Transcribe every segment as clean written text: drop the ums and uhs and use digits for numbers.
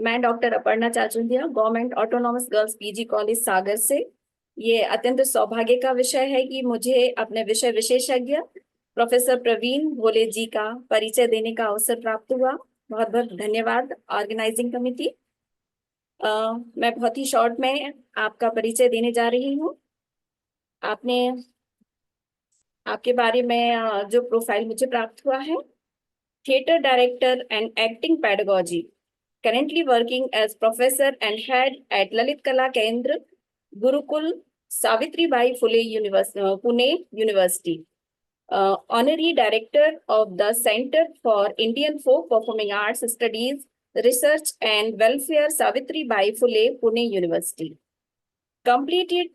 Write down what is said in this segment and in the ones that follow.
मैं doctor Aparna Chachundiya, government autonomous girls PG college Sagar से। ये अत्यंत सौभाग्य का विषय है कि मुझे अपने विषय विशेषज्ञ प्रोफेसर प्रवीण भोले जी का परिचय देने का अवसर प्राप्त हुआ। बहुत बहुत धन्यवाद ऑर्गेनाइजिंग कमेटी। मैं बहुत ही शॉर्ट में आपका परिचय देने जा रही हूँ। आपने आपके बारे में जो प्रोफाइल मुझे प्राप्त हुआ है, theatre director and acting pedagogy, currently working as professor and head at Lalit Kala Kendra, Gurukul, Savitribai Phule Pune University. Honorary Director of the Center for Indian Folk Performing Arts Studies, Research and Welfare, Savitribai Phule Pune University. Completed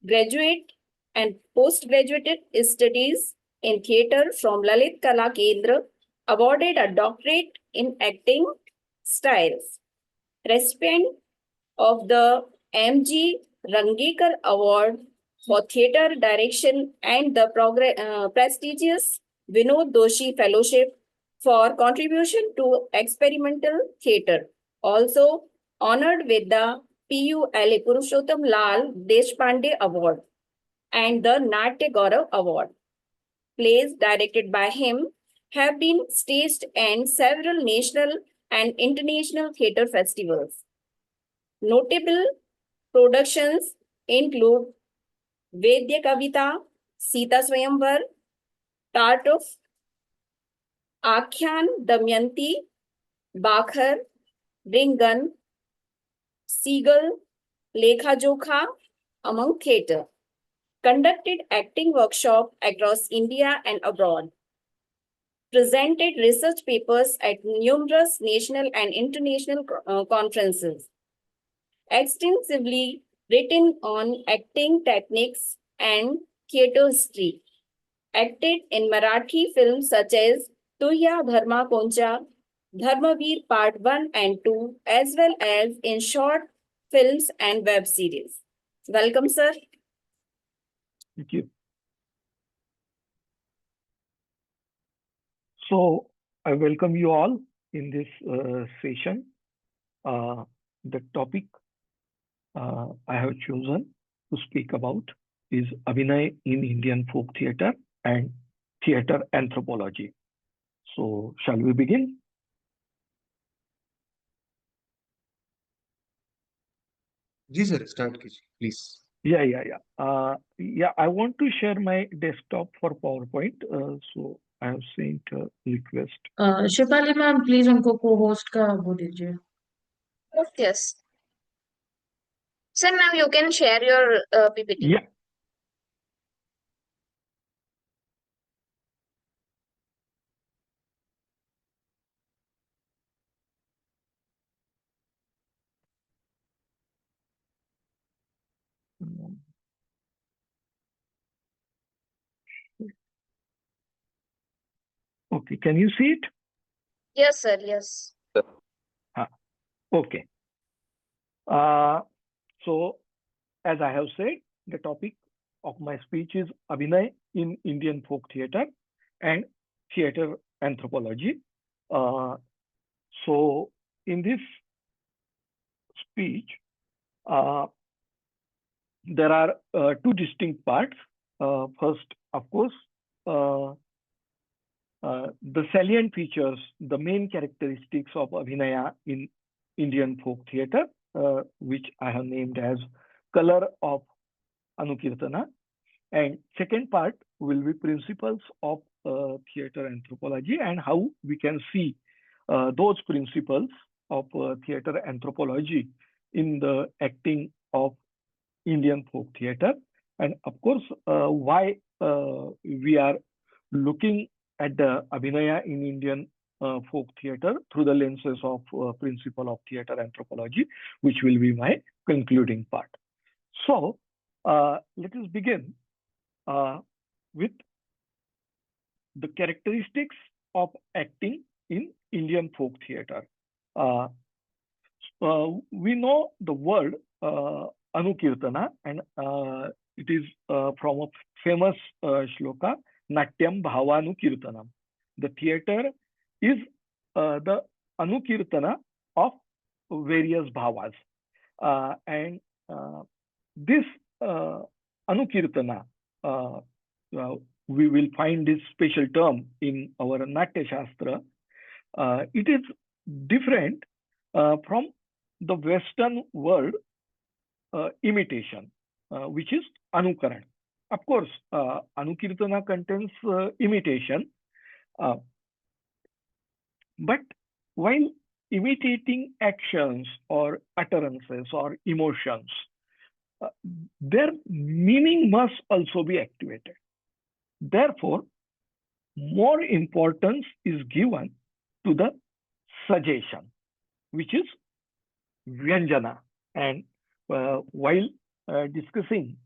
graduate and postgraduate studies in theatre from Lalit Kala Kendra, awarded a doctorate in acting styles. Recipient of the M.G. Rangekar Award for Theatre Direction and the prestigious Vinod Doshi Fellowship for contribution to experimental theatre. Also honored with the PULA Purushottam Lal Deshpande Award and the Natya Gaurav Award. Plays directed by him have been staged in several national and international theatre festivals. Notable productions include Vedya Kavita, Sita Swayamvar, Tartuffe, Akhyan Damyanti, Bakhar, Ringan, Seagull, Lekha Jokha, among theatre. Conducted acting workshop across India and abroad. Presented research papers at numerous national and international conferences. Extensively written on acting techniques and theatre history. Acted in Marathi films such as Tuhya Dharma Koncha, Dharmavir Part 1 and 2, as well as in short films and web series. Welcome, sir. Thank you. So I welcome you all in this session. The topic I have chosen to speak about is Abhinaya in Indian folk theatre and theatre anthropology. So shall we begin? Ji sir, start please. Yeah. I want to share my desktop for PowerPoint. So I have sent a request. Shifali ma'am please उनको co-host का वो दीजिए. Yes. Sir, now you can share your PPT. Yeah. Okay, can you see it? Yes, sir. Yes. Okay. So, as I have said, the topic of my speech is Abhinaya in Indian folk theatre and theatre anthropology. So, in this speech, there are two distinct parts. First, of course, the salient features, the main characteristics of Abhinaya in Indian folk theatre, which I have named as color of Anukirtana. And second part will be principles of theatre anthropology and how we can see those principles of theatre anthropology in the acting of Indian folk theatre. And of course, why we are looking at the Abhinaya in Indian folk theatre through the lenses of principle of theatre anthropology, which will be my concluding part. So let us begin with the characteristics of acting in Indian folk theatre. We know the word Anukirtana, and it is from a famous shloka, Natyam Bhavanukirtanam. The theatre is the Anukirtana of various bhavas. And this Anukirtana, we will find this special term in our Natyashastra. It is different from the Western world imitation, which is Anukaran. Of course, Anukirtana contains imitation, but while imitating actions or utterances or emotions, their meaning must also be activated. Therefore, more importance is given to the suggestion, which is Vyanjana. And while discussing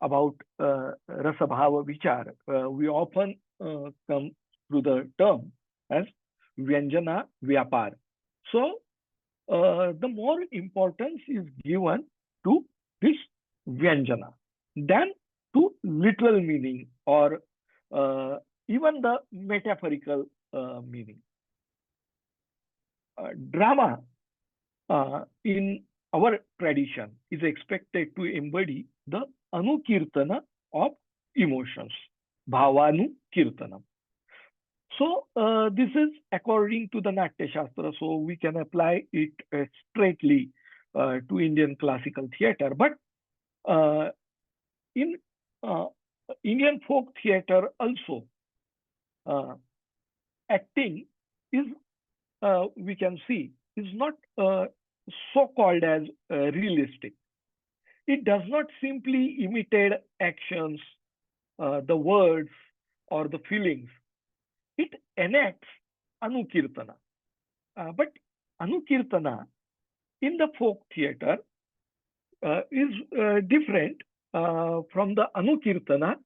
about Rasabhava Vichar, we often come to the term as Vyanjana Vyapar. So, the more importance is given to this Vyanjana than to literal meaning or even the metaphorical meaning. Drama in our tradition is expected to embody the Anukirtana of emotions, Bhavanukirtanam. So this is according to the Natyashastra, so we can apply it straightly to Indian classical theater. But in Indian folk theater also, acting is, we can see, is not so-called as realistic. It does not simply imitate actions, the words, or the feelings. It enacts Anukirtana. But Anukirtana in the folk theater is different from the Anukirtana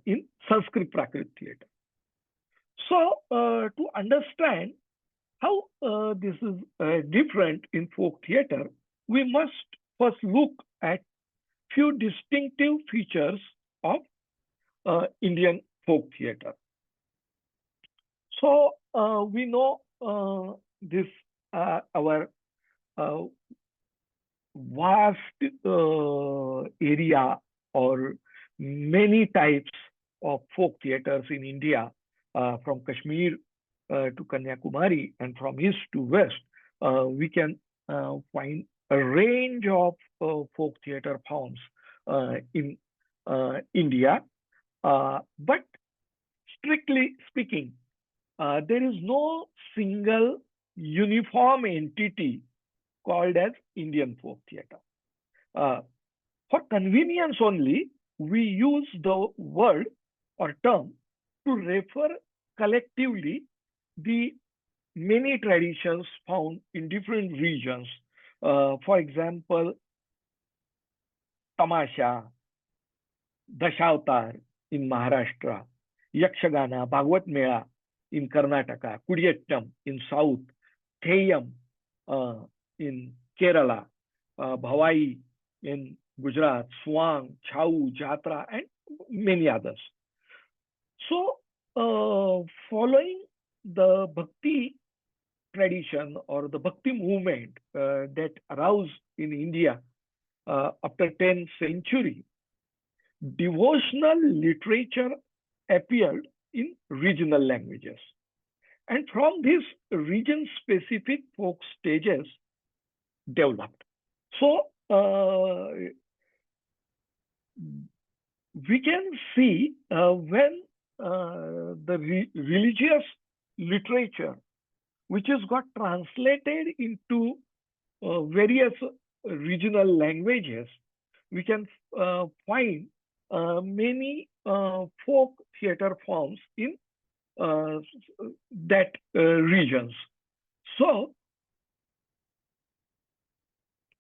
in Sanskrit Prakrit theater. So to understand how this is different in folk theater, we must first look at few distinctive features of Indian folk theater. So we know this our vast area or many types of folk theaters in India, from Kashmir to Kanyakumari and from east to west. We can find a range of folk theater forms in India. But strictly speaking, there is no single uniform entity called as Indian folk theater. For convenience only, we use the word or term to refer collectively the many traditions found in different regions. For example, Tamasha, Dashavatar in Maharashtra, Yakshagana, Bhagwat Mela in Karnataka, Kudiyattam in South, Theyam in Kerala, Bhavai in Gujarat, Swang, Chau, Jatra, and many others. So, following the Bhakti tradition or the Bhakti movement that arose in India after 10th century, devotional literature appeared in regional languages. And from these region-specific folk stages developed. So, we can see when the religious literature, which has got translated into various regional languages, we can find many folk theater forms in that regions. So,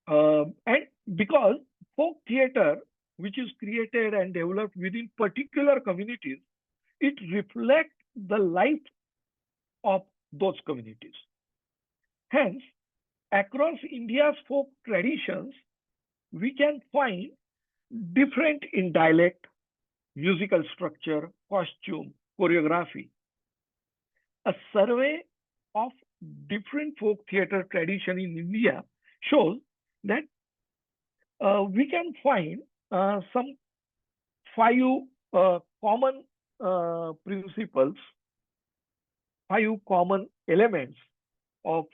and because folk theater, which is created and developed within particular communities, it reflects the life of those communities. Hence, across India's folk traditions, we can find different in dialect, musical structure, costume, choreography. A survey of different folk theater tradition in India shows that we can find some 5 common principles, 5 common elements of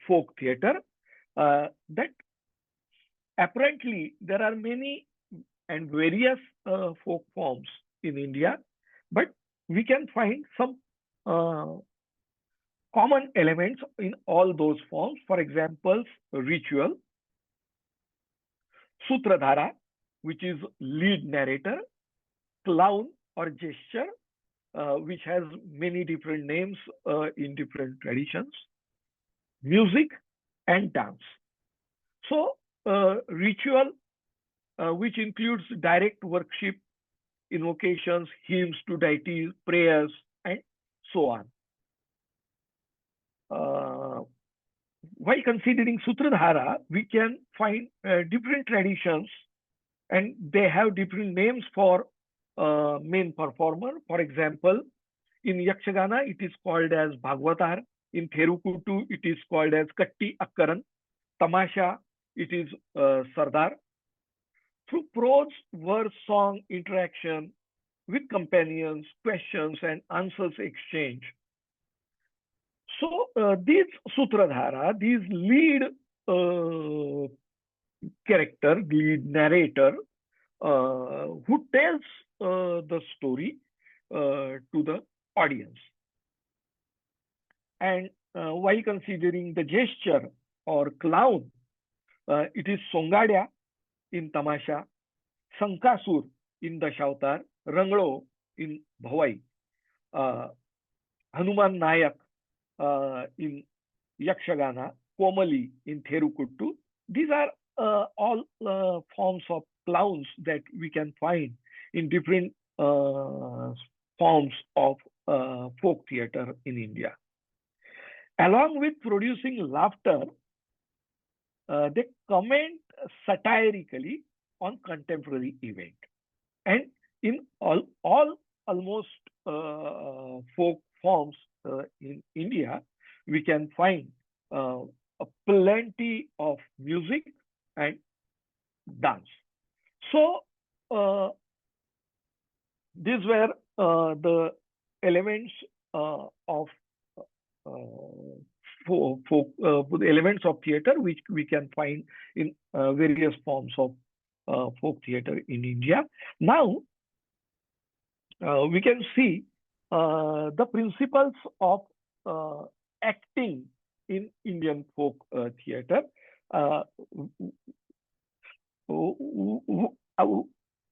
folk theater that apparently there are many and various folk forms in India, but we can find some common elements in all those forms. For example, ritual, sutradhara, which is lead narrator, clown or gesture, which has many different names in different traditions, music, and dance. So, ritual, which includes direct worship, invocations, hymns to deities, prayers, and so on. While considering Sutradhara, we can find different traditions, and they have different names for main performer. For example, in Yakshagana, it is called as Bhagavatar. In Therukuttu, it is called as Katti Akkaran. Tamasha, it is Sardar. Through prose, verse, song, interaction with companions, questions and answers exchange. So these Sutradhara, these lead character, lead narrator, who tells the story to the audience. And while considering the gesture or clown, it is Songadia in Tamasha, Sankasur in Dashavatar, Ranglo in Bhavai, Hanuman Nayak in Yakshagana, Komali in Therukuttu. These are all forms of clowns that we can find in different forms of folk theater in India. Along with producing laughter, they comment satirically on contemporary event. And in almost folk forms in India, we can find plenty of music and dance. So these were the elements of the elements of theater which we can find in various forms of folk theater in India. Now we can see the principles of acting in Indian folk theater.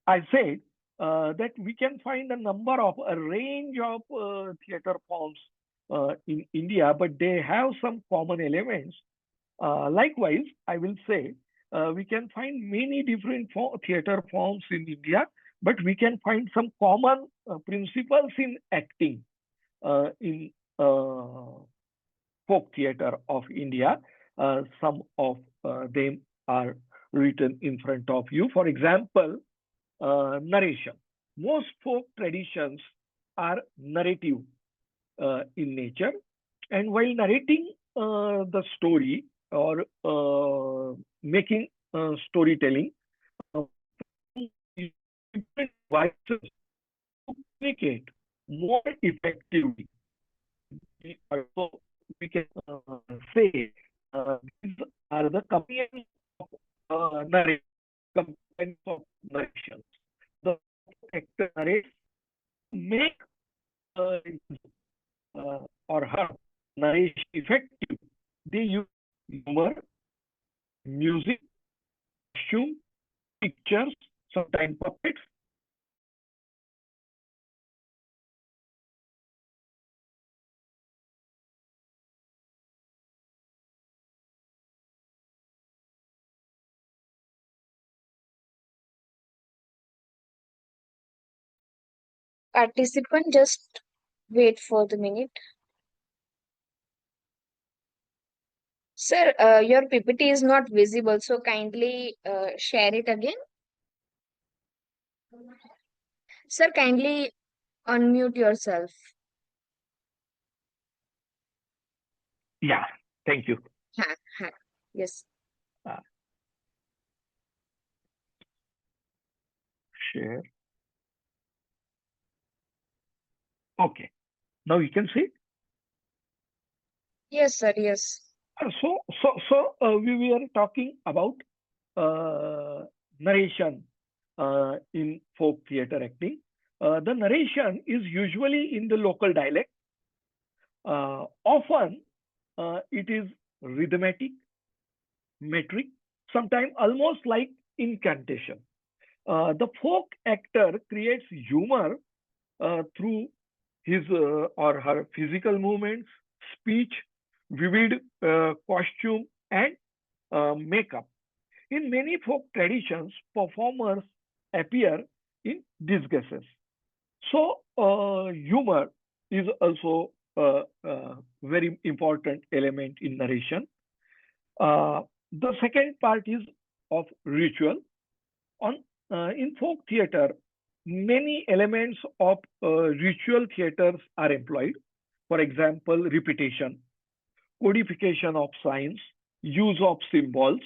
I said that we can find a range of theater forms in India, but they have some common elements. Likewise, I will say we can find many different theater forms in India, but we can find some common principles in acting in folk theater of India. Some of them are written in front of you. For example, narration. Most folk traditions are narrative in nature, and while narrating the story or making storytelling, different voices to communicate more effectively. Also, we can say these are the companions of narration. The actor narrates make or her narration effective. They use humor, music, costume, pictures, sometimes puppets. Participant, just wait for the minute. Sir, your PPT is not visible, so kindly share it again. Sir, kindly unmute yourself. Yeah, thank you. Yes. Uh, Share. Okay, now you can see. Yes, sir. Yes. We were talking about narration in folk theater acting. The narration is usually in the local dialect. Often it is rhythmic, metric, sometimes almost like incantation. The folk actor creates humor through his or her physical movements, speech, vivid costume, and makeup. In many folk traditions, performers appear in disguises. So, humor is also a very important element in narration. The second part is of ritual. On In folk theater, many elements of ritual theaters are employed. For example, repetition, codification of signs, use of symbols.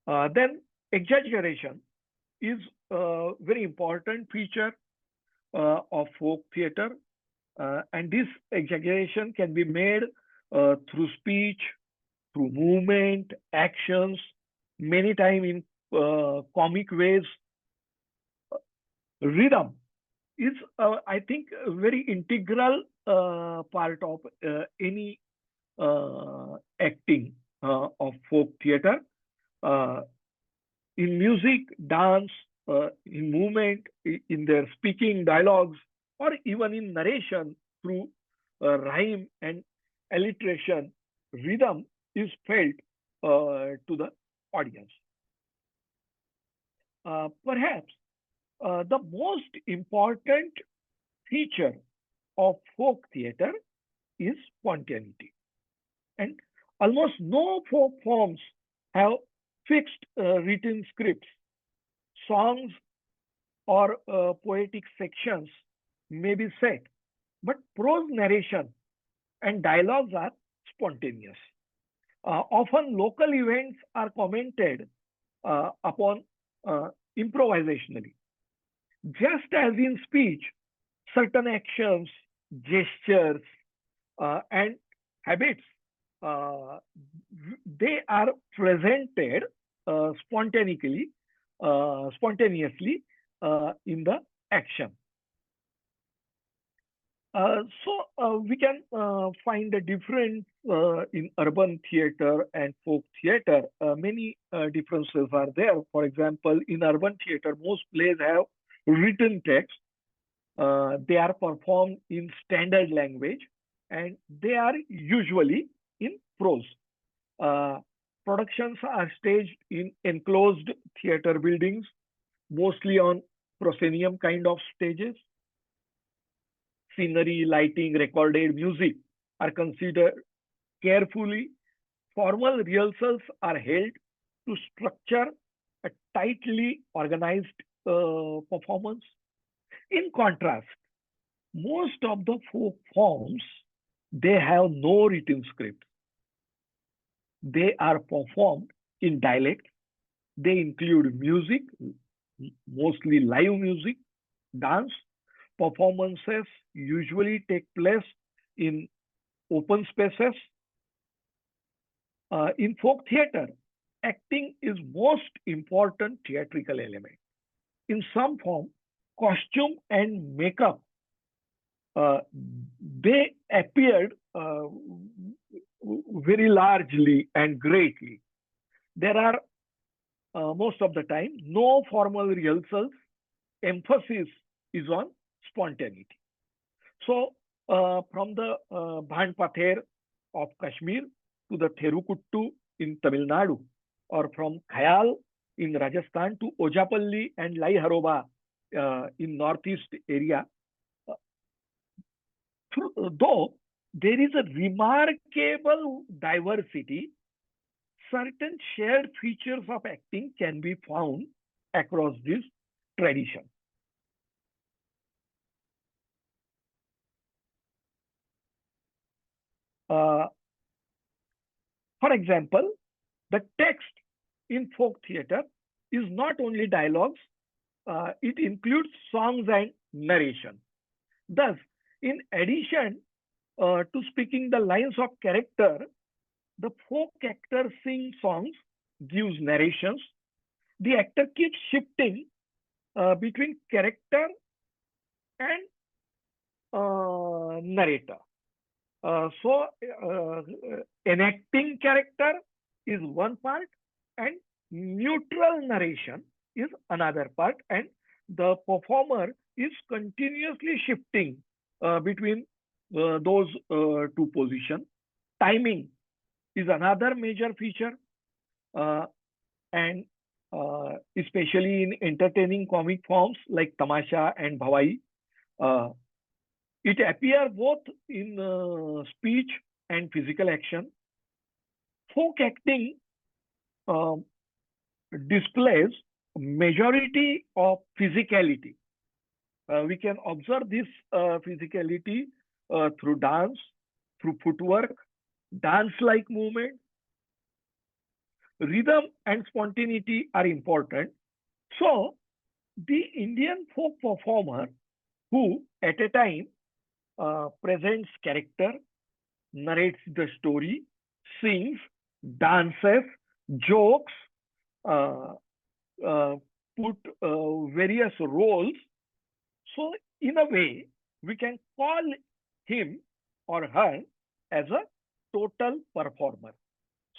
Then exaggeration is a very important feature of folk theater, and this exaggeration can be made through speech, through movement, actions, many times in comic ways. Rhythm is, I think, a very integral part of any acting of folk theater. Uh, in music, dance, in movement, in their speaking, dialogues, or even in narration through rhyme and alliteration, rhythm is felt to the audience. Perhaps the most important feature of folk theater is spontaneity. And almost no folk forms have fixed written scripts. Songs or poetic sections may be set, but prose narration and dialogues are spontaneous. Often local events are commented upon improvisationally. Just as in speech, certain actions, gestures, and habits, uh, they are presented spontaneously in the action. We can find a difference in urban theater and folk theater. Many differences are there. For example, in urban theater, most plays have written text. They are performed in standard language, and they are usually in prose. Uh, Productions are staged in enclosed theater buildings, mostly on proscenium kind of stages. Scenery, lighting, recorded music are considered carefully. Formal rehearsals are held to structure a tightly organized performance. In contrast, most of the folk forms, they have no written script. They are performed in dialect. They include music, mostly live music, dance. Performances usually take place in open spaces. In folk theater, acting is most important theatrical element. In some form, costume and makeup, uh, they appeared very largely and greatly. There are most of the time no formal rehearsals. Emphasis is on spontaneity. So, from the Bhand Pather of Kashmir to the Therukuttu in Tamil Nadu, or from Khayal in Rajasthan to Ojapalli and Lai Haroba in northeast area, uh, though there is a remarkable diversity, certain shared features of acting can be found across this tradition. For example, the text in folk theater is not only dialogues, it includes songs and narration. Thus, in addition to speaking the lines of character, the folk actor sings songs, gives narrations. The actor keeps shifting between character and narrator. So, enacting character is one part, and neutral narration is another part, and the performer is continuously shifting between those two positions. Timing is another major feature, and especially in entertaining comic forms like Tamasha and Bhavai, it appears both in speech and physical action. Folk acting displays majority of physicality. We can observe this physicality through dance, through footwork, dance-like movement. Rhythm and spontaneity are important. So, the Indian folk performer who at a time presents character, narrates the story, sings, dances, jokes, put various roles. So, in a way, we can call him or her as a total performer.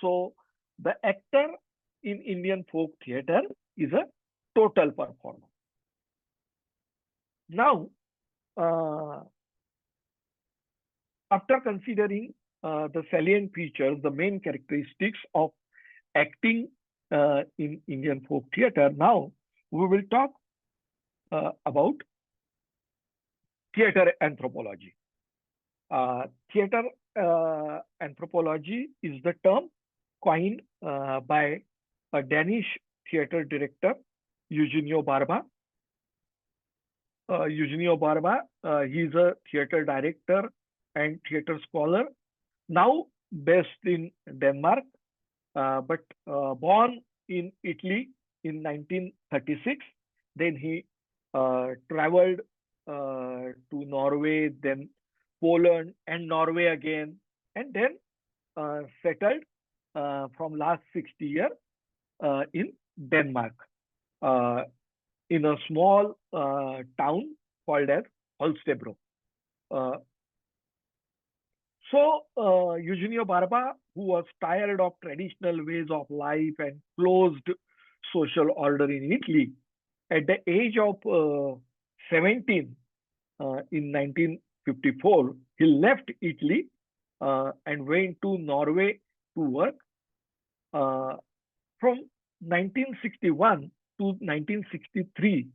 So, the actor in Indian folk theater is a total performer. Now, after considering the salient features, the main characteristics of acting in Indian folk theater, now we will talk about theater anthropology. Theater anthropology is the term coined by a Danish theater director, Eugenio Barba. Eugenio Barba, he is a theater director and theater scholar, now based in Denmark, but born in Italy in 1936. Then he traveled to Norway, then Poland and Norway again, and then settled from last 60 years in Denmark, in a small town called as Holstebro. So Eugenio Barba, who was tired of traditional ways of life and closed social order in Italy, at the age of 17 in 1954, he left Italy and went to Norway to work. From 1961 to 1963,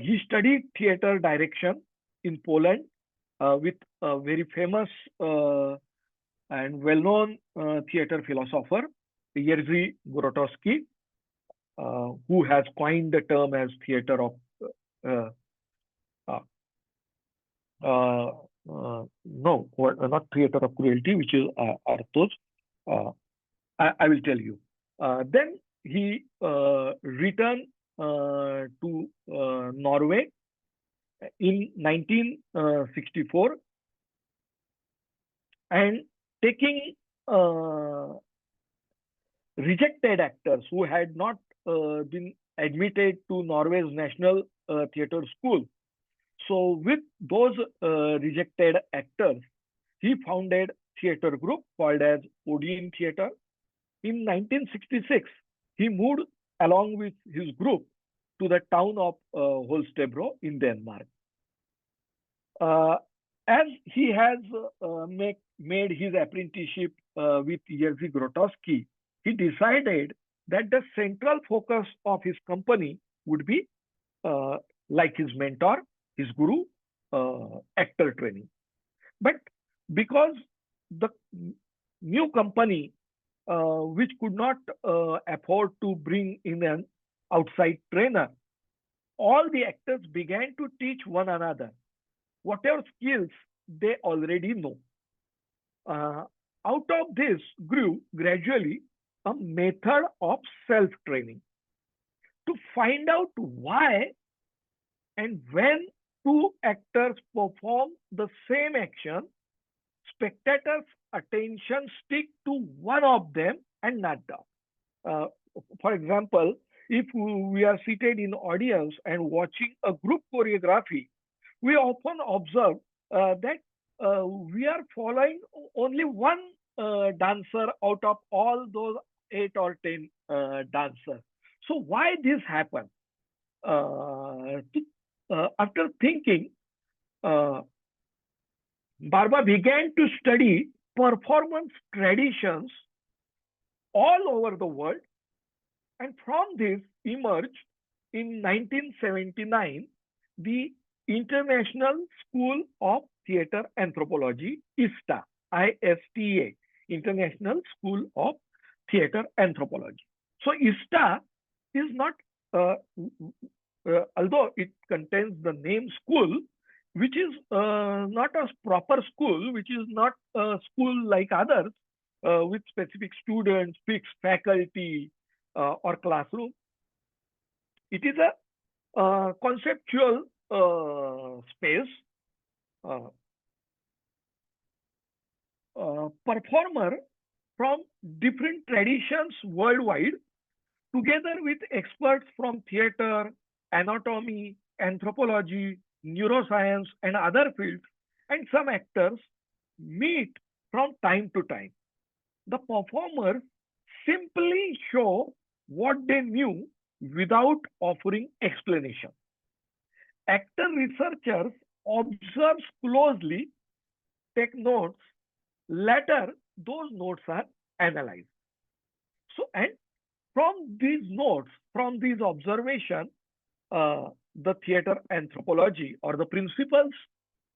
he studied theater direction in Poland with a very famous and well-known theater philosopher, Jerzy Grotowski, who has coined the term as theater of no, not theater of cruelty, which is Arthos. I will tell you. Then he returned to Norway in 1964, and taking rejected actors who had not been admitted to Norway's National Theatre School. So with those rejected actors, he founded theatre group called as Odeon Theatre. In 1966, he moved along with his group to the town of Holstebro in Denmark. As he has made his apprenticeship with Jerzy Grotowski, he decided that the central focus of his company would be, like his mentor, his guru, actor training. But because the new company, which could not afford to bring in an outside trainer, all the actors began to teach one another whatever skills they already know. out of this grew gradually a method of self-training to find out why and when two actors perform the same action, spectators' attention stick to one of them and not the other. For example, if we are seated in audience and watching a group choreography, we often observe that we are following only one dancer out of all those 8 or 10 dancers. So why this happened? After thinking, Barba began to study performance traditions all over the world, and from this emerged in 1979 the International School of Theatre Anthropology, ISTA, ISTA, International School of Theatre Anthropology. So ISTA is not, although it contains the name school, which is not a proper school, which is not a school like others with specific students, fixed faculty, or classroom. It is a conceptual space. Performer from different traditions worldwide, together with experts from theater, anatomy, anthropology, neuroscience, and other fields, and some actors meet from time to time. The performers simply show what they knew without offering explanation. Actor researchers observe closely, take notes. Later, those notes are analyzed. So, and from these notes, from these observations, the theater anthropology or the principles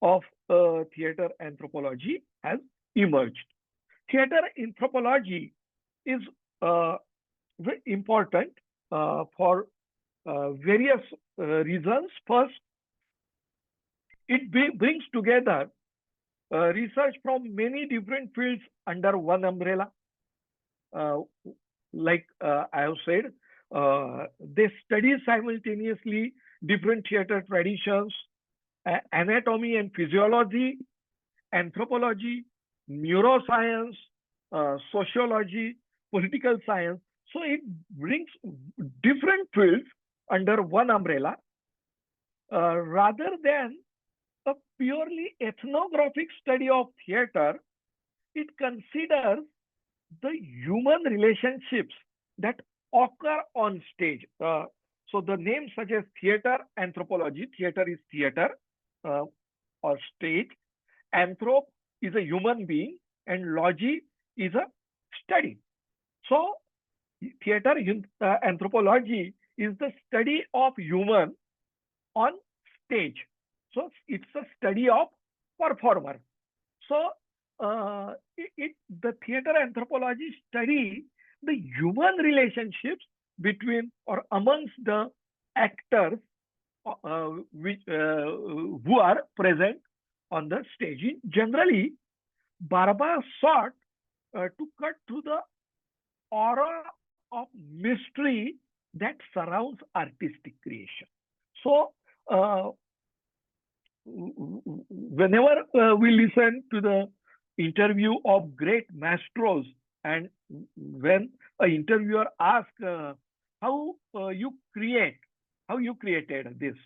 of theater anthropology has emerged. Theater anthropology is very important for various reasons. First, it brings together research from many different fields under one umbrella. Like I have said, they study simultaneously different theater traditions, anatomy and physiology, anthropology, neuroscience, sociology, political science. So it brings different fields under one umbrella rather than a purely ethnographic study of theater. It considers the human relationships that occur on stage. So the name suggests theater anthropology. Theater is theater or stage. Anthrop is a human being, and logy is a study. So theater anthropology is the study of human on stage. So it's a study of performer. So the theater anthropology study the human relationships between or amongst the actors who are present on the stage. Generally, Barba sought to cut through the aura of mystery that surrounds artistic creation. So, whenever we listen to the interview of great maestros, and when an interviewer asks how you created this,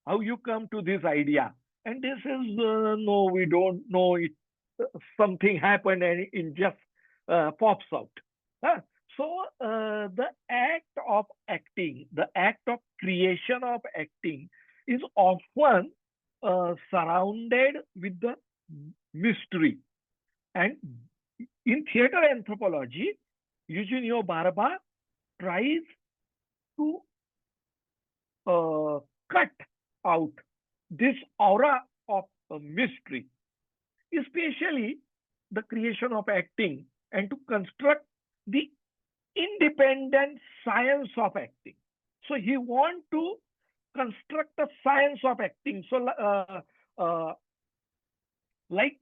how you come to this idea, and this is no, we don't know it. Something happened and it just pops out. So the act of acting, the act of creation of acting, is often surrounded with the mystery. And in theater anthropology, Eugenio Barba tries to cut out this aura of mystery, especially the creation of acting, and to construct the independent science of acting. So he wants to construct a science of acting. So Like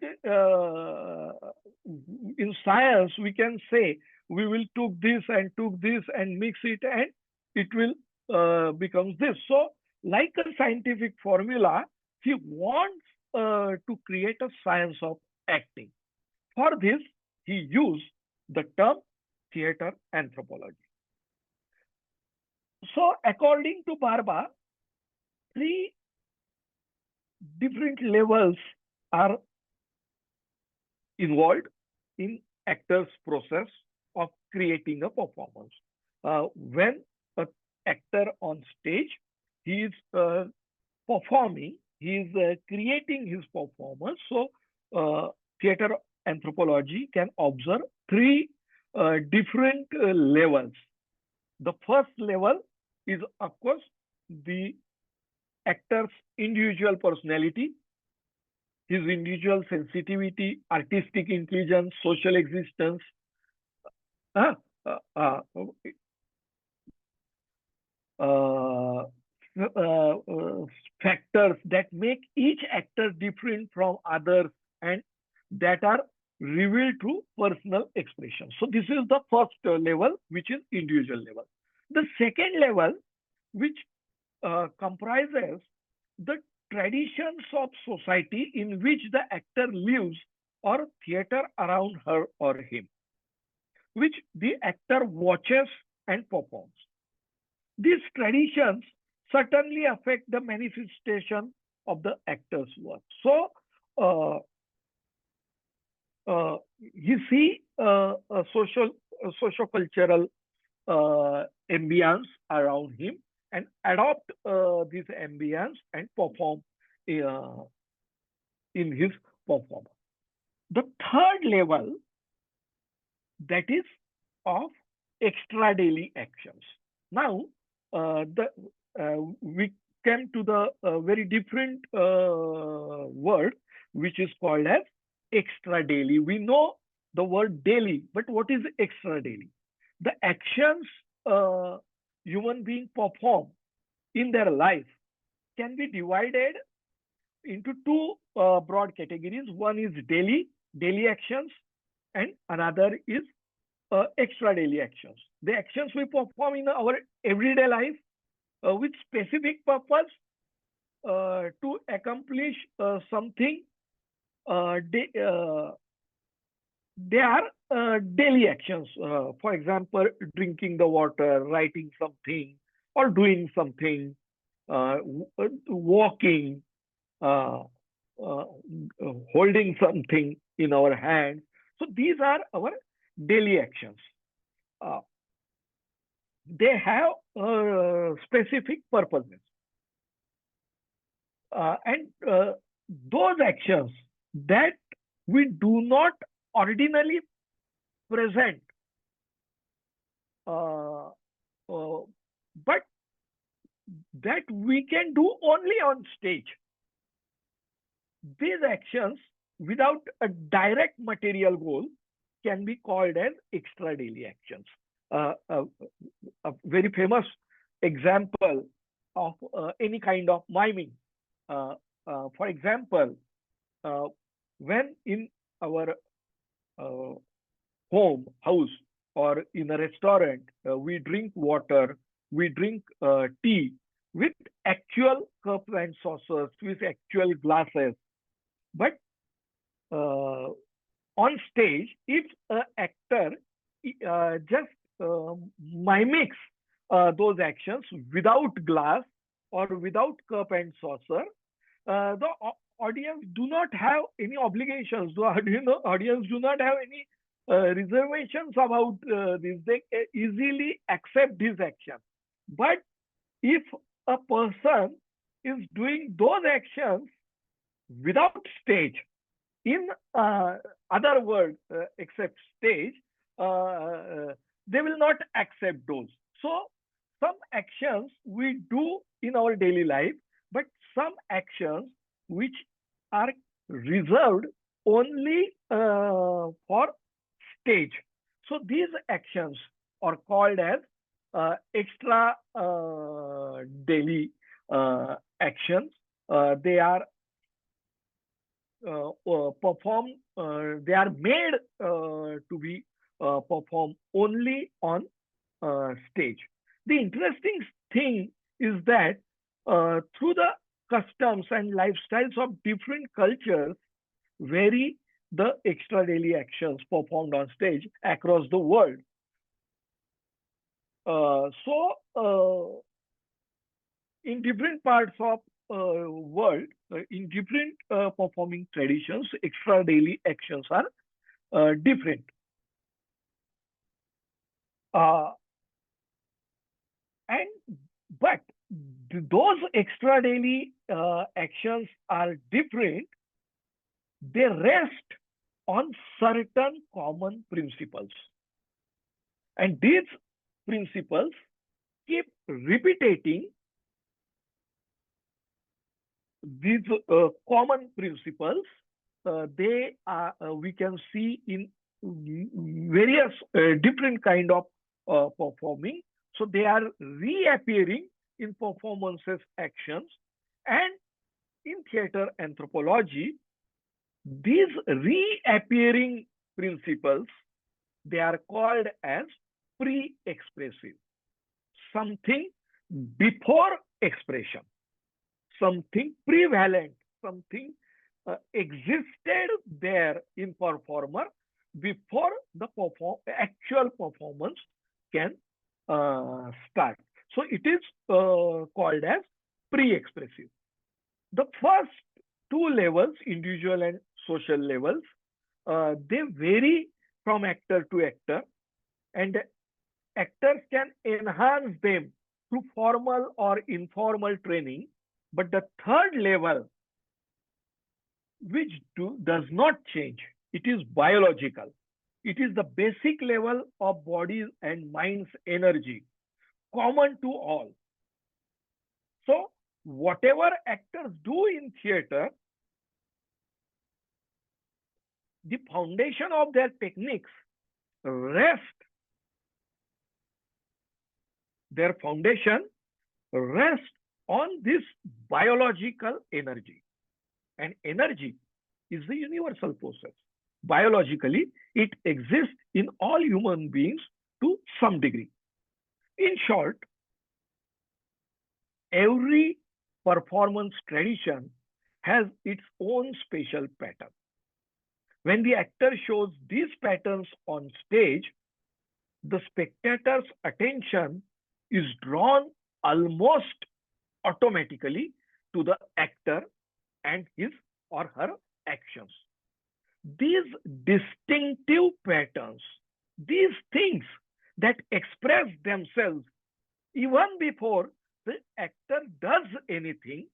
in science, we can say we will took this and mix it and it will becomes this. So like a scientific formula, he wants to create a science of acting. For this, he used the term theater anthropology. So according to Barba, three different levels are involved in actor's process of creating a performance. When an actor on stage, he is performing, he is creating his performance. So theater anthropology can observe three different levels. The first level is, of course, the actor's individual personality, his individual sensitivity, artistic intelligence, social existence, uh, uh, uh, uh, factors that make each actor different from others and that are revealed through personal expression. So this is the first level, which is individual level. The second level, which comprises the traditions of society in which the actor lives or theater around her or him, which the actor watches and performs. These traditions certainly affect the manifestation of the actor's work. So you see a socio-cultural ambience around him and adopt this ambience and perform in his performance. The third level, that is of extra daily actions. Now, we came to the very different word, which is called as extra daily. We know the word daily, but what is extra daily? The actions human beings perform in their life can be divided into two broad categories. One is daily actions, and another is extra daily actions. The actions we perform in our everyday life with specific purpose to accomplish something. They are daily actions. For example, drinking the water, writing something, or doing something, walking, holding something in our hand. So these are our daily actions. They have specific purposes. And those actions that we do not ordinarily present, but that we can do only on stage. These actions without a direct material goal can be called as extra daily actions. A very famous example of any kind of miming. For example, when in our home, house, or in a restaurant, we drink water, we drink tea with actual cups and saucers, with actual glasses. But on stage, if an actor just mimics those actions without glass or without cup and saucer, the audience do not have any obligations. The audience do not have any reservations about this. They easily accept this action. But if a person is doing those actions without stage, in other words except stage, they will not accept those. So some actions we do in our daily life, but some actions which are reserved only for stage. So these actions are called as extra daily actions. They are performed, they are made to be performed only on stage. The interesting thing is that through the customs and lifestyles of different cultures vary the extra daily actions performed on stage across the world. In different parts of world, in different performing traditions, extra daily actions are different. But those extra daily actions are different. They rest on certain common principles, and these principles keep repeating. These common principles, they are we can see in various different kind of performing. So they are reappearing in performances, actions, and in theater anthropology, these reappearing principles, they are called as pre-expressive. Something before expression, something prevalent, something existed there in performer before the actual performance can start. So it is called as pre-expressive. The first two levels, individual and social levels, they vary from actor to actor, and actors can enhance them through formal or informal training. But the third level, which does not change, it is biological. It is the basic level of body and mind's energy, common to all. So whatever actors do in theater, the foundation of their techniques rest, their foundation rests on this biological energy. And energy is the universal process. Biologically, it exists in all human beings to some degree. In short, every performance tradition has its own special pattern. When the actor shows these patterns on stage, the spectator's attention is drawn almost automatically to the actor and his or her actions. These distinctive patterns, these things that express themselves even before the actor does anything,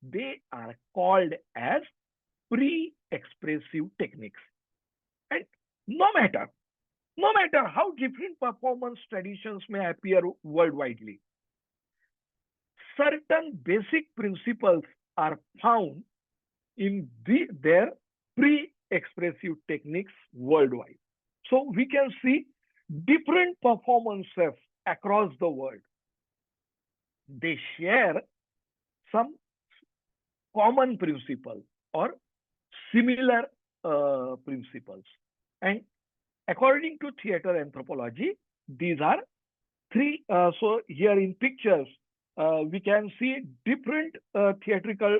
they are called as pre-expressive techniques. And no matter how different performance traditions may appear worldwide, certain basic principles are found in their pre-expressive techniques worldwide. So we can see different performances across the world. They share some common principles or similar principles. And according to theater anthropology, these are three. So here in pictures, we can see different theatrical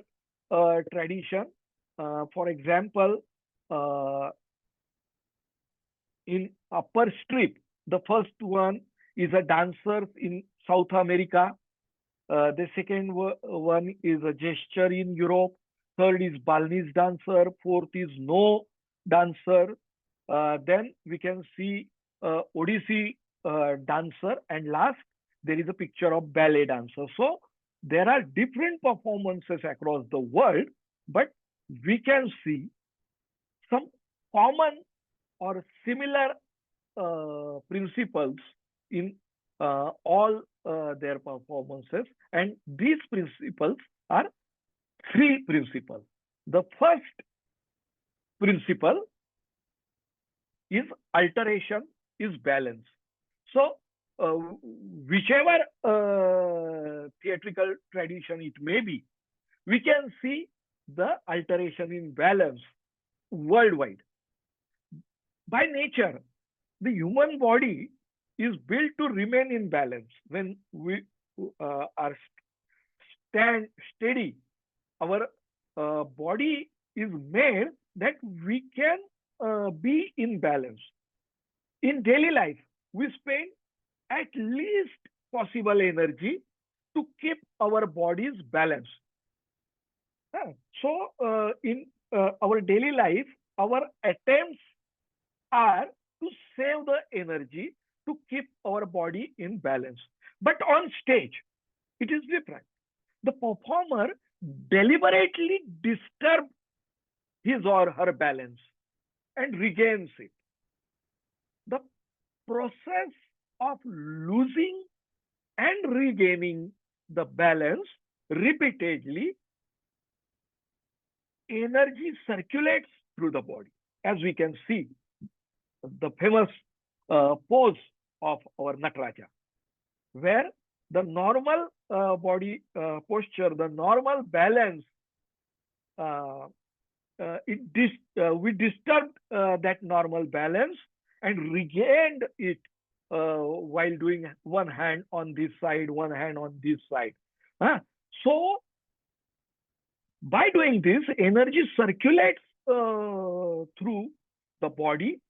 tradition. For example, in upper strip, the first one is a dancer in South America. The second one is a gesture in Europe. Third is Balinese dancer. Fourth is no dancer. Then we can see Odissi dancer, and last there is a picture of ballet dancer. So there are different performances across the world, but we can see some common or similar principles in all their performances, and these principles are three principles. The first principle is alteration, is balance. So whichever theatrical tradition it may be, we can see the alteration in balance worldwide. By nature, the human body is built to remain in balance. When we are stand steady, our body is made that we can be in balance. In daily life, we spend at least possible energy to keep our bodies balanced. So, in our daily life, our attempts are to save the energy to keep our body in balance. But on stage, it is different. The performer deliberately disturbs his or her balance and regains it. The process of losing and regaining the balance repeatedly, energy circulates through the body. As we can see, the famous pose of our Natyashastra, where the normal body posture, the normal balance, we disturbed that normal balance and regained it while doing one hand on this side, one hand on this side. So, by doing this, energy circulates through the body,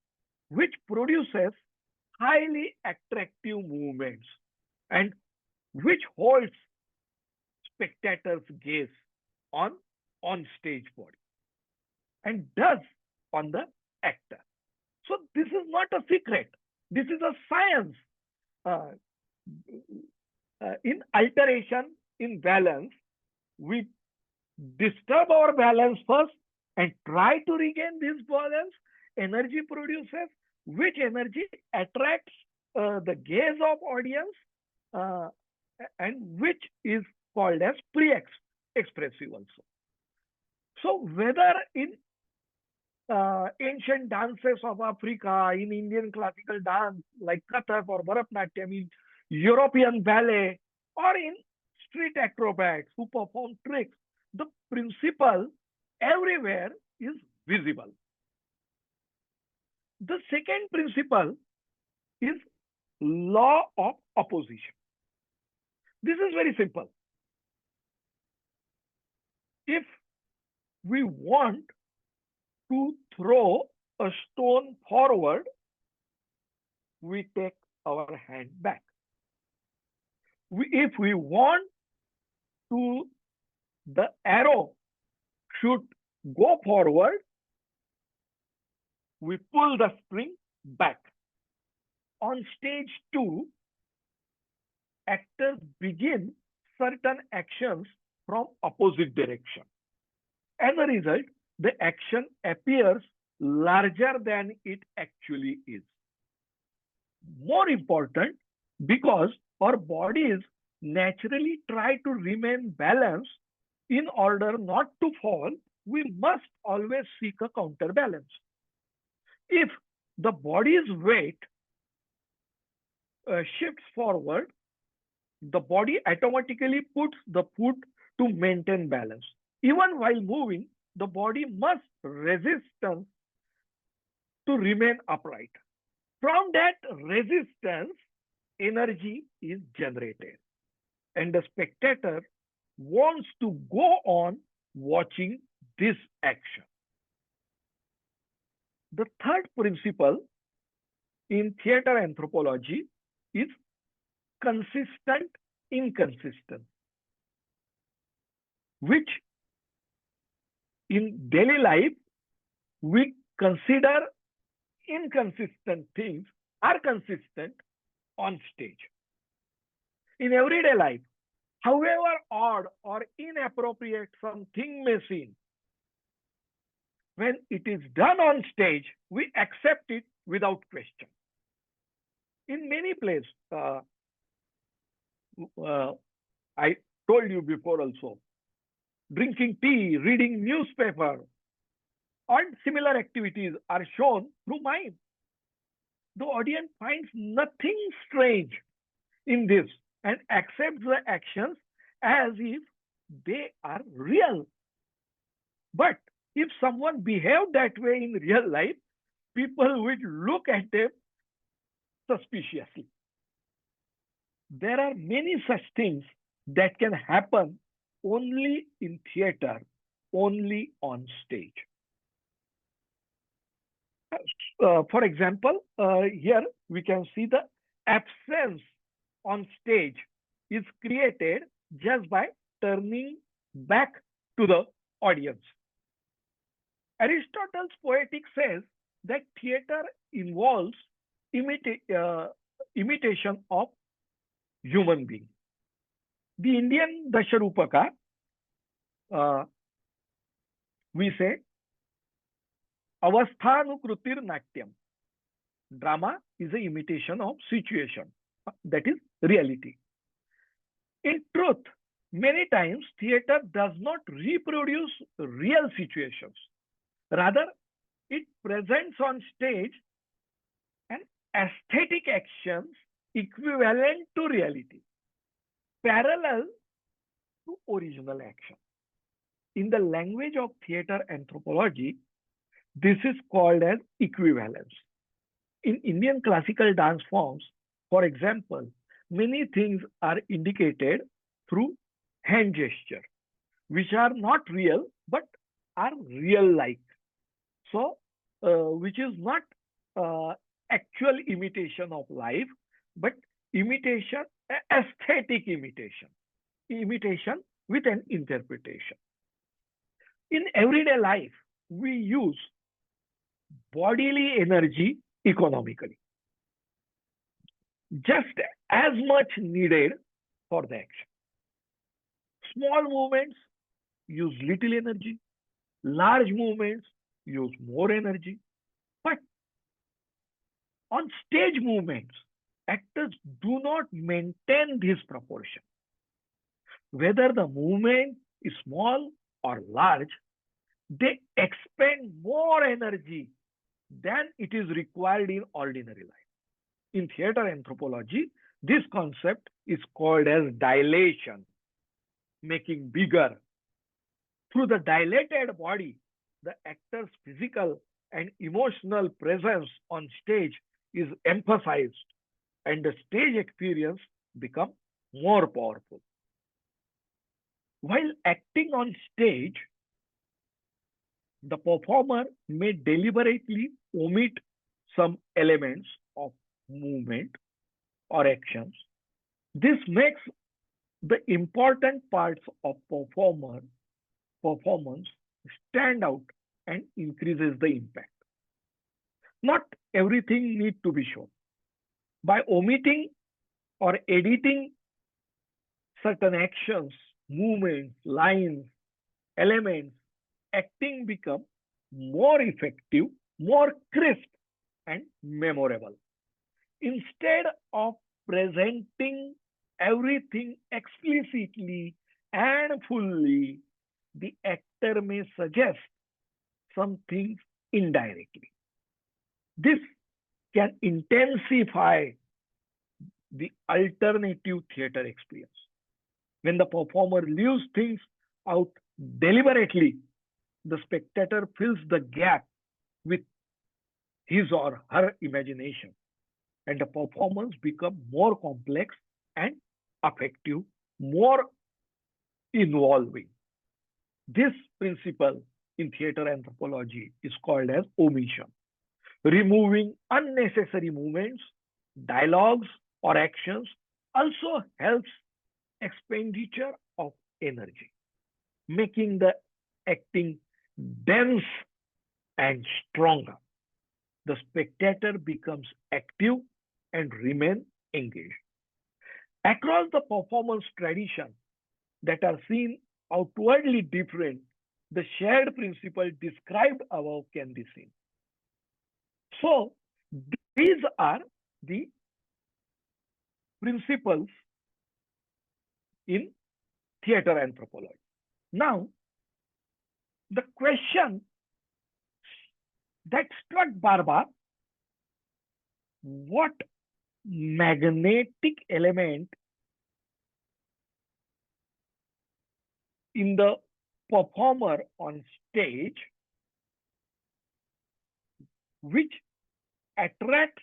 which produces highly attractive movements and which holds spectators' gaze on stage body and does on the actor. So this is not a secret. This is a science. In alteration in balance, we disturb our balance first and try to regain this balance. Energy produces, which energy attracts the gaze of audience, and which is called as pre-expressive also. So whether in ancient dances of Africa, in Indian classical dance like Kathak or Bharatanatyam, in European ballet, or in street acrobats who perform tricks, the principle everywhere is visible. The second principle is law of opposition. This is very simple. If we want to throw a stone forward, we take our hand back. If we want to the arrow should go forward, we pull the string back. On stage 2, actors begin certain actions from opposite direction. As a result, the action appears larger than it actually is. More important, because our bodies naturally try to remain balanced, in order not to fall, we must always seek a counterbalance. If the body's weight shifts forward, the body automatically puts the foot to maintain balance. Even while moving, the body must resist to remain upright. From that resistance, energy is generated, and the spectator wants to go on watching this action. The third principle in theater anthropology is consistent inconsistent, which in daily life we consider inconsistent things are consistent on stage. In everyday life, however odd or inappropriate something may seem, when it is done on stage, we accept it without question. In many plays, I told you before also, drinking tea, reading newspaper, and similar activities are shown through mime. The audience finds nothing strange in this and accepts the actions as if they are real. But if someone behaved that way in real life, people would look at them suspiciously. There are many such things that can happen only in theater, only on stage. For example, here we can see the absence on stage is created just by turning back to the audience. Aristotle's Poetics says that theater involves imitation of human being. The Indian Dasharupaka, we say, Avasthanukrutir Natyam. Drama is an imitation of situation, that is reality. In truth, many times theater does not reproduce real situations. Rather, it presents on stage an aesthetic actions equivalent to reality, parallel to original action. In the language of theater anthropology, this is called as equivalence. In Indian classical dance forms, for example, many things are indicated through hand gesture, which are not real, but are real-like. So, which is not actual imitation of life, but imitation, aesthetic imitation, imitation with an interpretation. In everyday life, we use bodily energy economically, just as much needed for the action. Small movements use little energy, large movements use more energy. But on stage movements, actors do not maintain this proportion. Whether the movement is small or large, they expend more energy than it is required in ordinary life. In theater anthropology, this concept is called as dilation, making bigger. Through the dilated body, the actor's physical and emotional presence on stage is emphasized, and the stage experience becomes more powerful. While acting on stage, the performer may deliberately omit some elements of movement or actions. This makes the important parts of performance stand out and increases the impact. Not everything needs to be shown. By omitting or editing certain actions, movements, lines, elements, acting becomes more effective, more crisp, and memorable. Instead of presenting everything explicitly and fully, the actor may suggest some things indirectly. This can intensify the alternative theater experience. When the performer leaves things out deliberately, the spectator fills the gap with his or her imagination, and the performance becomes more complex and affective, more involving. This principle in theater anthropology is called as omission. Removing unnecessary movements, dialogues, or actions also helps expenditure of energy, making the acting dense and stronger. The spectator becomes active and remain engaged. Across the performance tradition that are seen outwardly different, the shared principle described above can be seen. So, these are the principles in theater anthropology. Now, the question that struck Barbar, what magnetic element in the performer on stage which attracts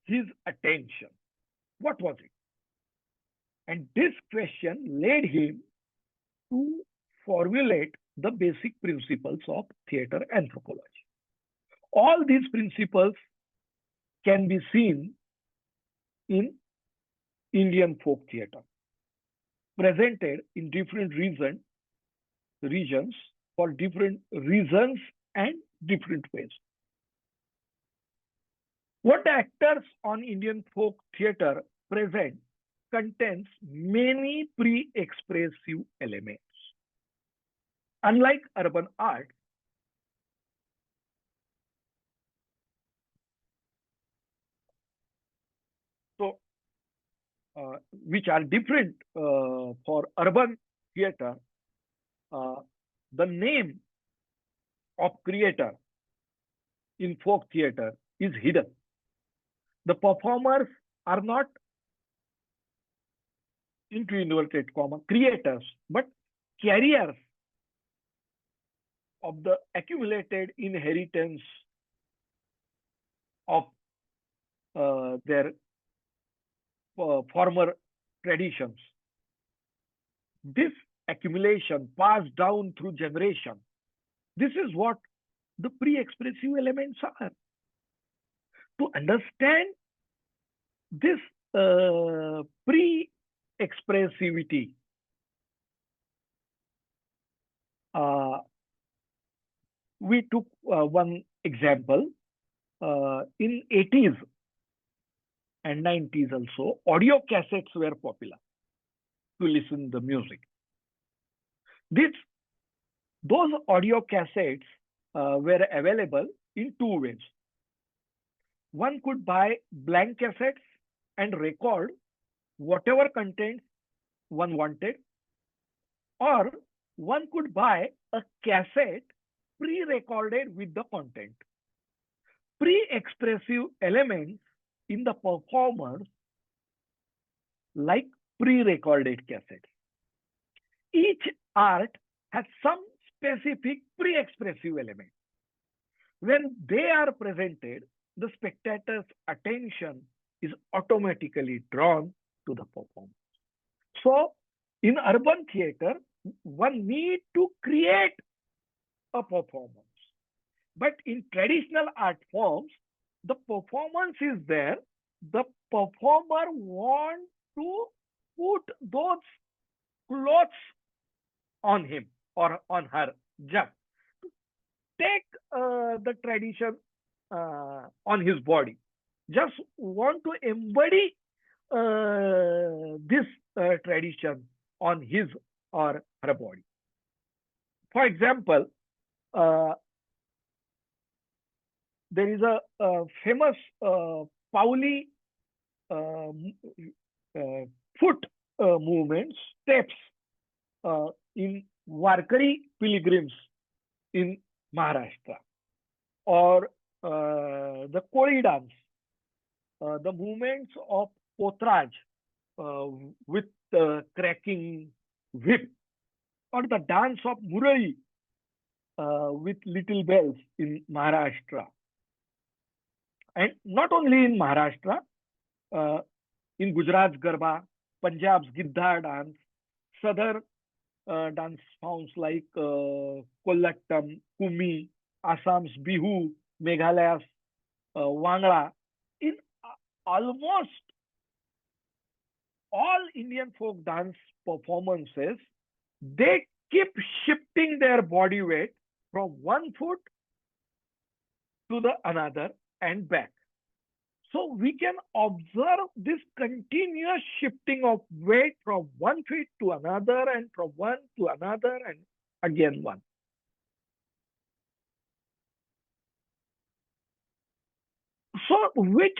his attention. What was it? And this question led him to formulate the basic principles of theater anthropology. All these principles can be seen in Indian folk theater, presented in different regions for different reasons and different ways. What actors on Indian folk theater present contains many pre-expressive elements. Unlike urban art, which are different for urban theater, the name of creator in folk theater is hidden. The performers are not, into inverted comma, creators, but carriers of the accumulated inheritance of their former traditions. This accumulation passed down through generation. This is what the pre-expressive elements are. To understand this pre-expressivity, we took one example. In 80s and 90s also, audio cassettes were popular to listen to the music. Those audio cassettes were available in two ways. One could buy blank cassettes and record whatever content one wanted, or one could buy a cassette pre-recorded with the content. Pre-expressive elements in the performers like pre-recorded cassettes. Each art has some specific pre-expressive element. When they are presented, the spectator's attention is automatically drawn to the performance. So, in urban theater, one needs to create a performance. But in traditional art forms, the performance is there. The performer wants to put those clothes on him or on her, just take the tradition on his body, just want to embody this tradition on his or her body. For example, there is a famous Pauli foot movement, steps in Warkari pilgrims in Maharashtra, or the Koli dance, the movements of Potraj with cracking whip, or the dance of Murali with little bells in Maharashtra. And not only in Maharashtra, in Gujarat's Garba, Punjab's Giddha dance, Southern dance forms like Kollattam, Kumi, Assam's Bihu, Meghalaya's Wangla. In almost all Indian folk dance performances, they keep shifting their body weight from one foot to the another and back. So we can observe this continuous shifting of weight from one foot to another and from one to another and again one. So which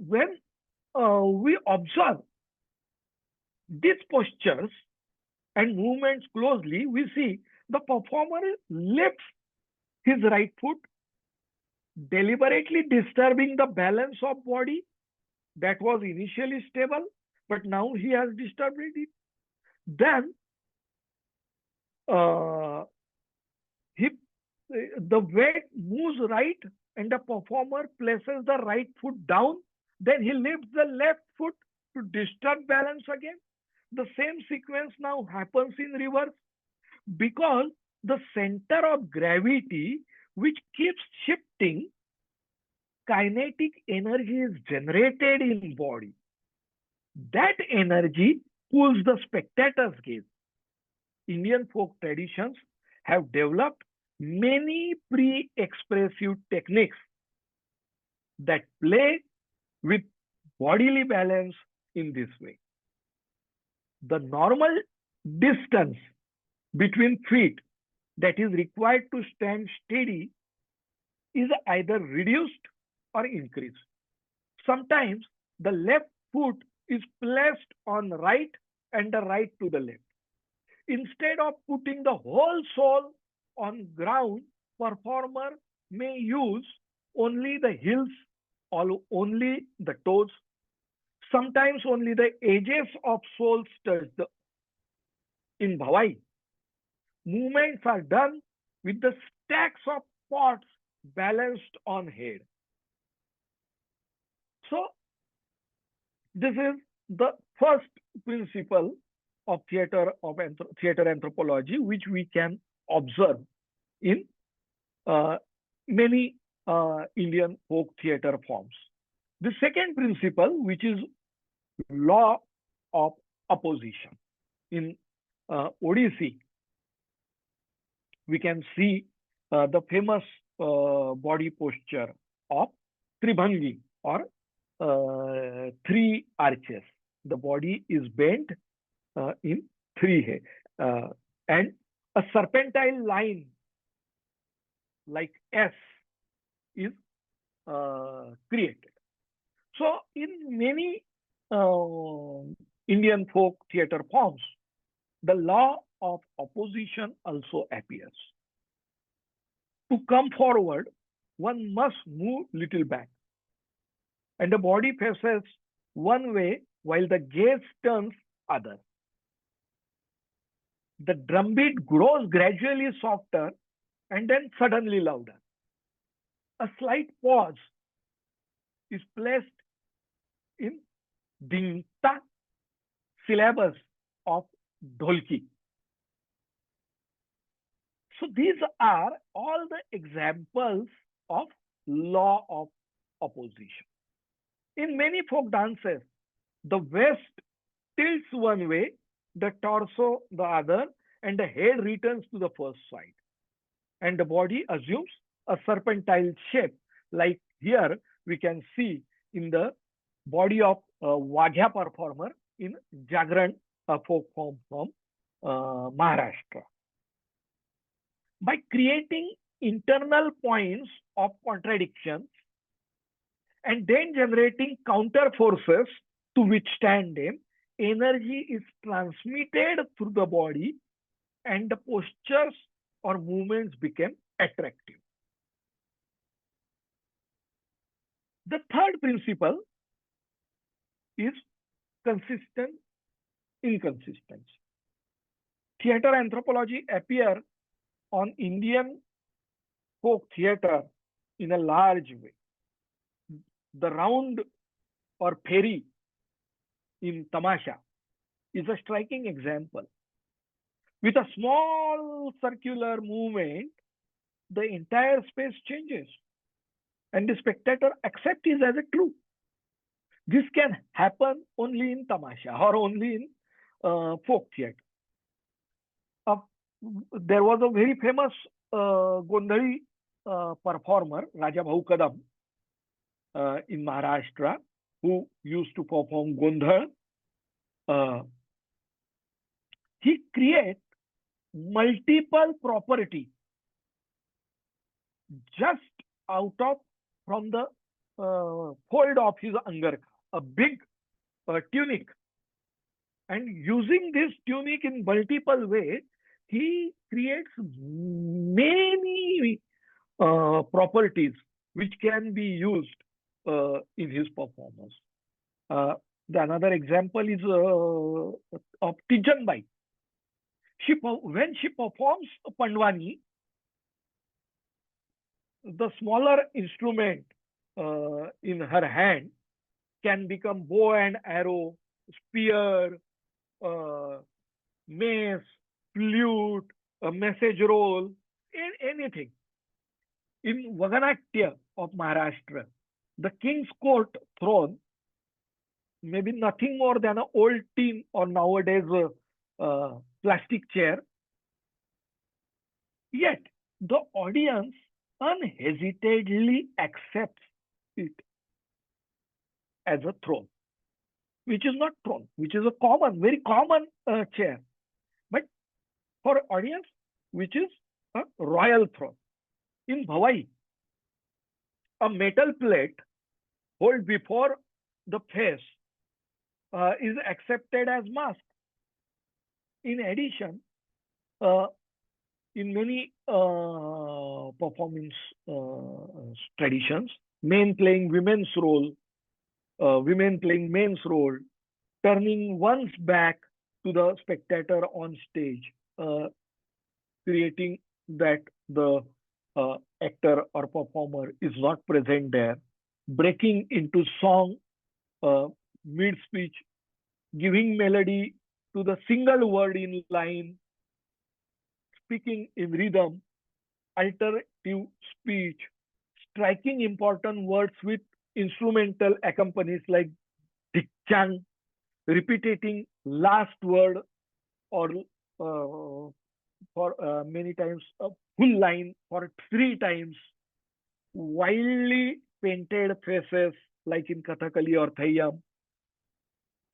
when we observe these postures and movements closely, we see the performer lifts his right foot, deliberately disturbing the balance of body that was initially stable, but now he has disturbed it. Then uh, he, the weight moves right and the performer places the right foot down, then he lifts the left foot to disturb balance again. The same sequence now happens in reverse because the center of gravity, which keeps shifting, kinetic energy is generated in body. That energy pulls the spectator's gaze. Indian folk traditions have developed many pre-expressive techniques that play with bodily balance in this way. The normal distance between feet that is required to stand steady is either reduced or increased. Sometimes the left foot is placed on right and the right to the left. Instead of putting the whole sole on ground, performer may use only the heels or only the toes. Sometimes only the edges of soles touch the. In Bhavai, movements are done with the stacks of pots balanced on head. So this is the first principle of theater anthropology, which we can observe in many Indian folk theater forms. The second principle, which is law of opposition. In Odissi, we can see the famous body posture of Tribhangi, or three arches. The body is bent in three, and a serpentine line like S is created. So in many Indian folk theater forms, the law of opposition also appears. To come forward, one must move little back, and the body faces one way while the gaze turns other. The drumbeat grows gradually softer and then suddenly louder. A slight pause is placed in Dingta syllabus of Dholki. So these are all the examples of law of opposition. In many folk dances, the waist tilts one way, the torso the other, and the head returns to the first side. And the body assumes a serpentine shape, like here we can see in the body of a Waghya performer in Jagran, a folk form from Maharashtra. By creating internal points of contradiction and then generating counter forces to withstand them, energy is transmitted through the body and the postures or movements become attractive. The third principle is consistent inconsistency. Theater anthropology appear on Indian folk theater in a large way. The round or fairy in Tamasha is a striking example. With a small circular movement, the entire space changes and the spectator accepts it as a truth. This can happen only in Tamasha or only in folk theater. There was a very famous Gondhali performer, Raja Bhau Kadam, in Maharashtra, who used to perform Gondhal. He creates multiple property just out of from the fold of his angarkha, a big tunic, and using this tunic in multiple ways, he creates many properties which can be used in his performance. The another example is of Tijanbai. when she performs Pandwani, the smaller instrument in her hand can become bow and arrow, spear, mace, flute, a message roll, anything. In Vaganatya of Maharashtra, the king's court throne may be nothing more than an old tin or nowadays a plastic chair. Yet the audience unhesitedly accepts it as a throne, which is not throne, which is a common, very common chair, but for audience, which is a royal throne. In Bhavai, a metal plate held before the face is accepted as mask. In addition, in many performance traditions, men playing women's role, women playing men's role, turning one's back to the spectator on stage, creating that the actor or performer is not present there, breaking into song mid-speech, giving melody to the single word in line, speaking in rhythm, alternative speech, striking important words with instrumental accompaniments like dikchang, repeating last word or for many times a full line for 3 times, wildly painted faces like in Kathakali or Thayyam.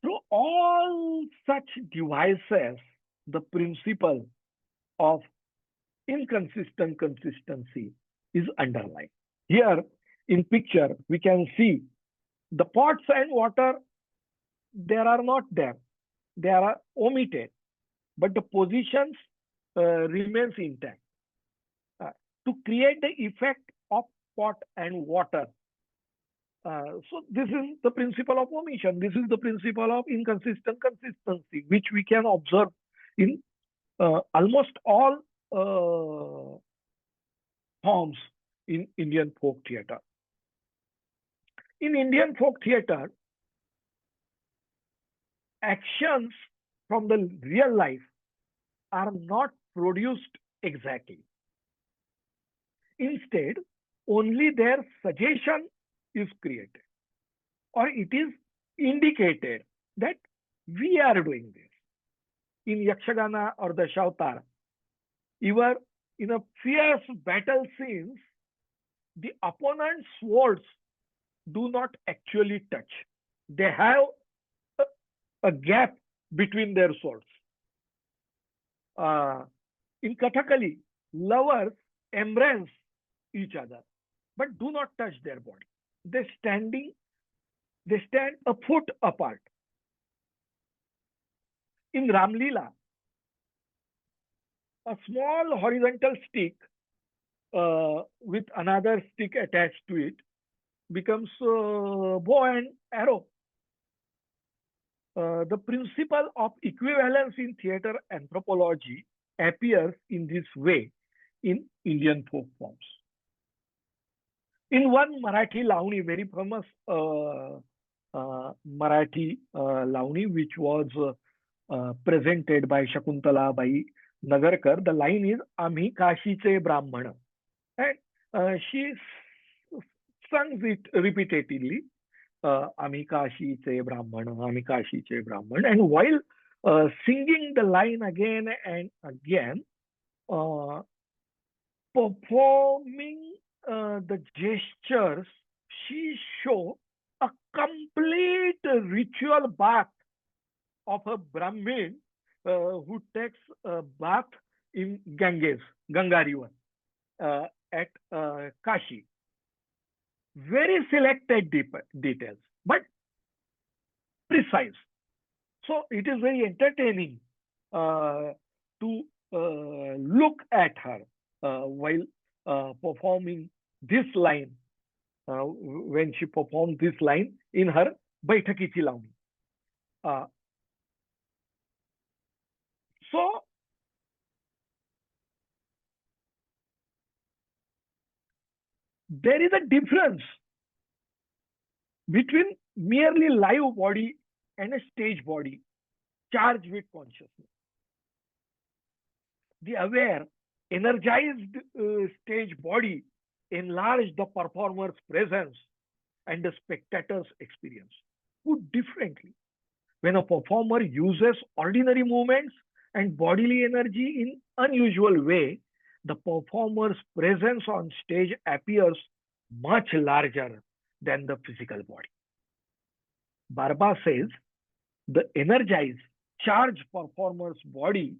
Through all such devices, the principle of inconsistent consistency is underlined. Here in picture, we can see the pots and water, there are not there. They are omitted, but the positions remains intact. To create the effect of pot and water. So this is the principle of omission. This is the principle of inconsistent consistency, which we can observe in almost all forms in Indian folk theatre. In Indian folk theatre, actions from the real life are not produced exactly. Instead, only their suggestion is created, or it is indicated that we are doing this. In Yakshagana or the Shautar, even in a fierce battle scenes, the opponent's swords do not actually touch. They have a gap between their swords. In Kathakali, lovers embrace each other, but do not touch their body. They stand a foot apart. In Ramlila, a small horizontal stick with another stick attached to it becomes bow and arrow. The principle of equivalence in theatre anthropology appears in this way in Indian folk forms. In one Marathi Lavani, very famous Marathi Lavani, which was presented by Shakuntala Bai Nagarkar, the line is Amhi Kashiche Brahmana. And she sings it repeatedly. Amhi Kashiche Brahmana, Amhi Kashiche Brahmana. And while singing the line again and again, performing the gestures, she shows a complete ritual bath of a Brahmin who takes a bath in Ganga River at Kashi. Very selected details, but precise. So it is very entertaining to look at her while performing this line, when she performed this line in her Baithakichi Lavani. So there is a difference between merely live body and a stage body charged with consciousness. The aware, energized stage body enlarge the performer's presence and the spectator's experience. Put differently, when a performer uses ordinary movements and bodily energy in unusual way, the performer's presence on stage appears much larger than the physical body. Barba says the energized, charged performer's body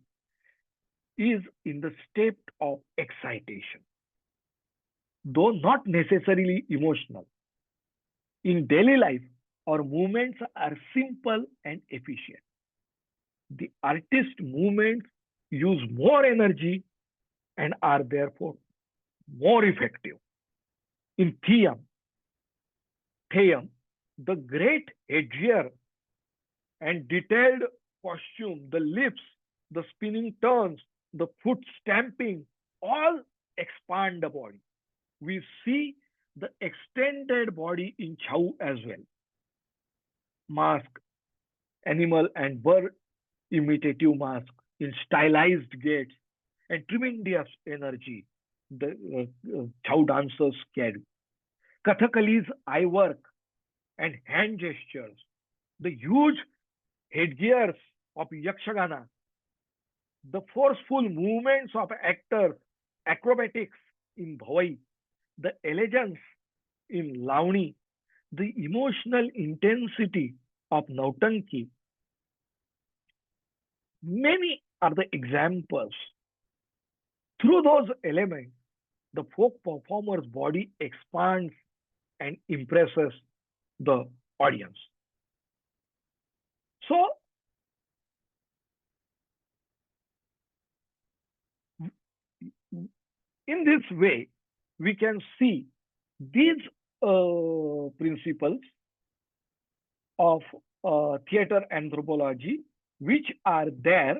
is in the state of excitation, though not necessarily emotional. In daily life, our movements are simple and efficient. The artist movements use more energy and are therefore more effective. In Theum, the great headgear and detailed costume, the lips, the spinning turns, the foot stamping, all expand the body. We see the extended body in Chau as well. Mask, animal and bird imitative mask in stylized gaits and tremendous energy the Chau dancers carry. Kathakali's eye work and hand gestures, the huge headgears of Yakshagana, the forceful movements of actors, acrobatics in Bhavai, the elegance in Lavani, the emotional intensity of Nautanki. Many are the examples. Through those elements, the folk performer's body expands and impresses the audience. So, in this way, we can see these principles of theater anthropology, which are there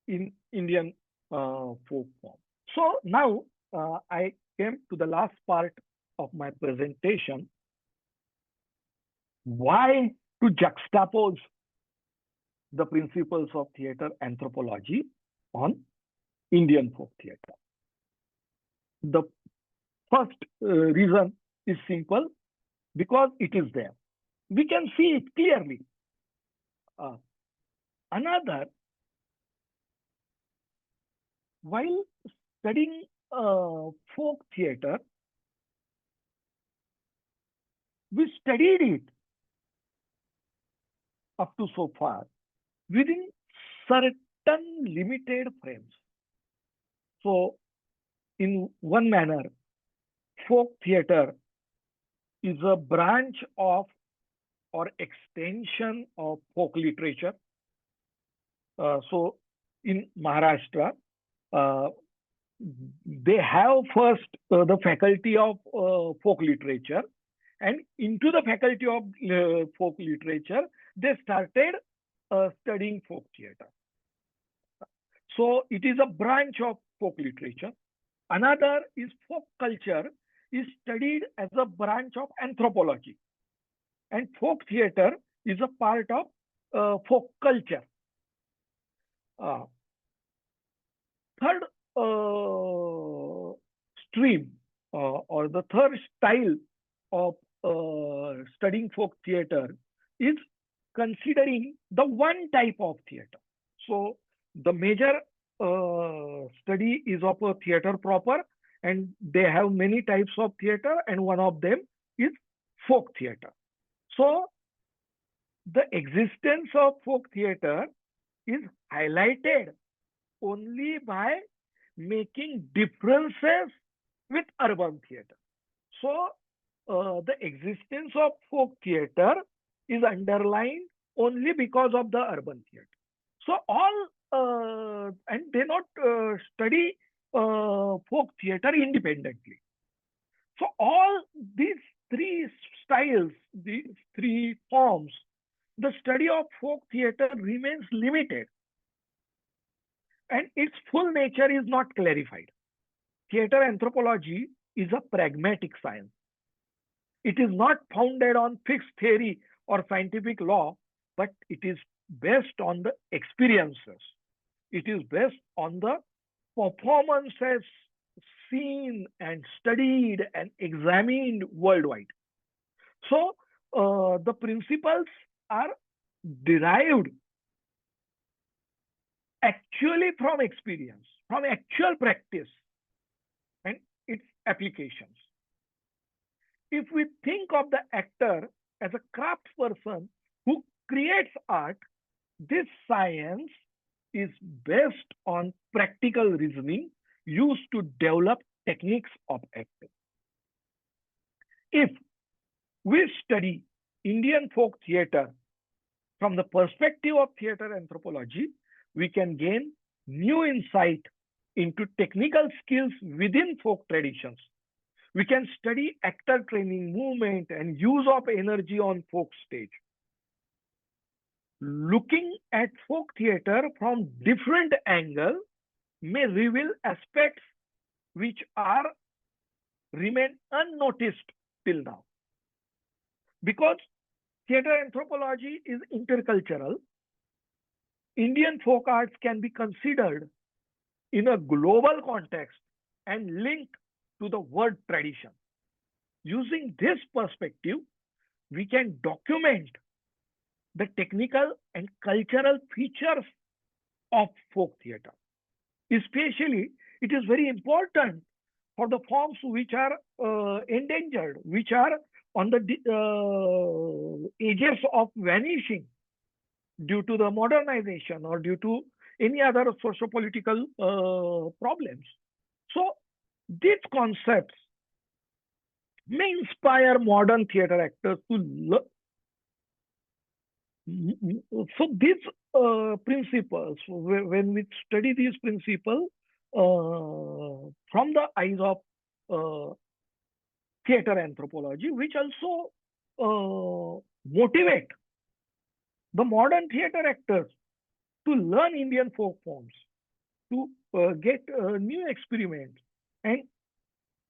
in Indian folk form. So now I came to the last part of my presentation. Why to juxtapose the principles of theater anthropology on Indian folk theater? The first reason is simple, because it is there. We can see it clearly. Another, while studying folk theater, we studied it up to so far within certain limited frames. So, in one manner, folk theater is a branch of or extension of folk literature. So, in Maharashtra, they have first the faculty of folk literature, and into the faculty of folk literature, they started studying folk theater. So it is a branch of folk literature. Another is folk culture is studied as a branch of anthropology, and folk theater is a part of folk culture. Third stream or the third style of studying folk theater is considering the one type of theater. So the major study is of a theater proper, and they have many types of theater, and one of them is folk theater. So the existence of folk theater is highlighted only by making differences with urban theater. So the existence of folk theater is underlined only because of the urban theater. So all, and they not study folk theater independently. So all these three styles, these three forms, the study of folk theater remains limited, and its full nature is not clarified. Theater anthropology is a pragmatic science. It is not founded on fixed theory or scientific law, but it is based on the experiences. It is based on the performances seen and studied and examined worldwide. So the principles are derived actually from experience, from actual practice and its applications. If we think of the actor as a craftsperson who creates art, this science is based on practical reasoning used to develop techniques of acting. If we study Indian folk theater from the perspective of theater anthropology, we can gain new insight into technical skills within folk traditions. We can study actor training, movement, and use of energy on folk stage. Looking at folk theater from different angles may reveal aspects which are remain unnoticed till now. Because theater anthropology is intercultural, Indian folk arts can be considered in a global context and linked to the world tradition. Using this perspective, we can document the technical and cultural features of folk theater. Especially, it is very important for the forms which are endangered, which are on the edges of vanishing due to the modernization or due to any other socio-political problems. So these concepts may inspire modern theater actors to learn. So these principles, when we study these principles from the eyes of theater anthropology, which also motivate the modern theater actors to learn Indian folk forms, to get new experiments. And